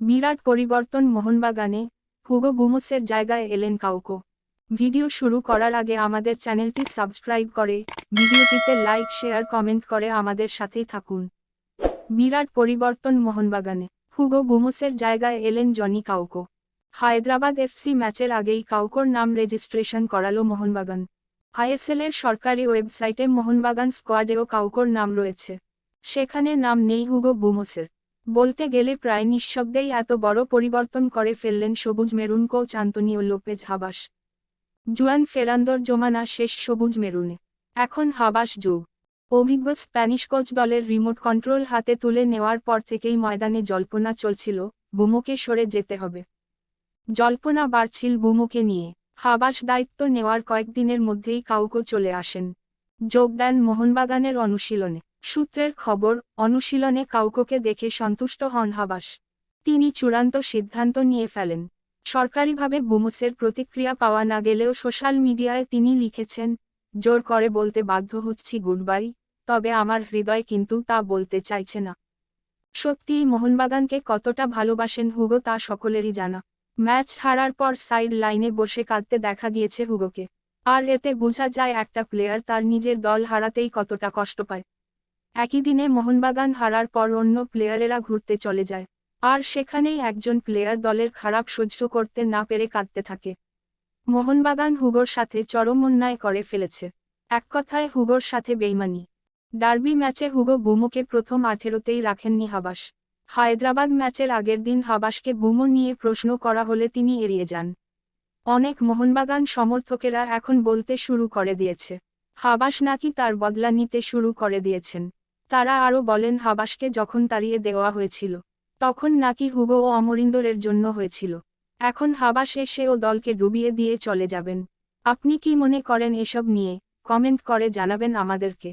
বিরাট পরিবর্তন মোহনবাগানে, হুগো বুমোসের জায়গায় এলেন কাউকো। ভিডিও শুরু করার আগে আমাদের চ্যানেলটি সাবস্ক্রাইব করে, ভিডিওটিতে লাইক শেয়ার কমেন্ট করে আমাদের সাথেই থাকুন। বিরাট পরিবর্তন মোহনবাগানে, হুগো বুমোসের জায়গায় এলেন জনি কাউকো। হায়দ্রাবাদ এফসি ম্যাচের আগেই কাউকোর নাম রেজিস্ট্রেশন করালো মোহনবাগান। আইএসএলের সরকারি ওয়েবসাইটে মোহনবাগান স্কোয়াডেও কাউকোর নাম রয়েছে, সেখানে নাম নেই হুগো বুমোসের। বলতে গেলে প্রায় নিঃশব্দেই এত বড় পরিবর্তন করে ফেললেন সবুজ মেরুন coach Antonio Lopez Habas. Juan ফেরান্দোর জমানা শেষ সবুজ মেরুনে, এখন হাবাস যুগ। অভিজ্ঞ স্প্যানিশ কোচ দলের রিমোট কন্ট্রোল হাতে তুলে নেওয়ার পর থেকেই ময়দানে জল্পনা চলছিল, বুমোকে সরে যেতে হবে। জল্পনা বাড়ছিল বুমোকে নিয়ে। হাবাস দায়িত্ব নেওয়ার কয়েকদিনের মধ্যেই কাউকো চলে আসেন, যোগ দেন মোহনবাগানের অনুশীলনে। সূত্রের খবর, অনুশীলনে কাউকোকে দেখে সন্তুষ্ট হন হাবাস। তিনি চূড়ান্ত সিদ্ধান্ত নিয়ে ফেলেন। সরকারিভাবে বুমোসের প্রতিক্রিয়া পাওয়া না গেলেও সোশ্যাল মিডিয়ায় তিনি লিখেছেন, জোর করে বলতে বাধ্য হচ্ছি গুডবাই, তবে আমার হৃদয় কিন্তু তা বলতে চাইছে না। সত্যিই মোহনবাগানকে কতটা ভালোবাসেন হুগো তা সকলেরই জানা। ম্যাচ হারার পর সাইড লাইনে বসে কাঁদতে দেখা গিয়েছে হুগোকে। আর এতে বোঝা যায় একটা প্লেয়ার তার নিজের দল হারাতেই কতটা কষ্ট পায়। একই দিনে মোহনবাগান হারার পর অন্য প্লেয়ারেরা ঘুরতে চলে যায়, আর সেখানেই একজন প্লেয়ার দলের খারাপ সহ্য করতে না পেরে কাঁদতে থাকে। মোহনবাগান হুগোর সাথে চরম অন্যায় করে ফেলেছে, এক কথায় হুগোর সাথে বেইমানি। ডার্বি ম্যাচে হুগো বুমোকে প্রথম 18তেই রাখেননি হাবাস। হায়দ্রাবাদ ম্যাচের আগের দিন হাবাসকে বুমো নিয়ে প্রশ্ন করা হলে তিনি এড়িয়ে যান। অনেক মোহনবাগান সমর্থকেরা এখন বলতে শুরু করে দিয়েছে, হাবাস নাকি তার বদলা নিতে শুরু করে দিয়েছেন। তারা আরও বলেন হাবাসকে যখন তাড়িয়ে দেওয়া হয়েছিল, তখন নাকি হুগো ও অমরিন্দরের জন্য হয়েছিল। এখন হাবাস এসে ও দলকে ডুবিয়ে দিয়ে চলে যাবেন। আপনি কি মনে করেন এসব নিয়ে? কমেন্ট করে জানাবেন আমাদেরকে।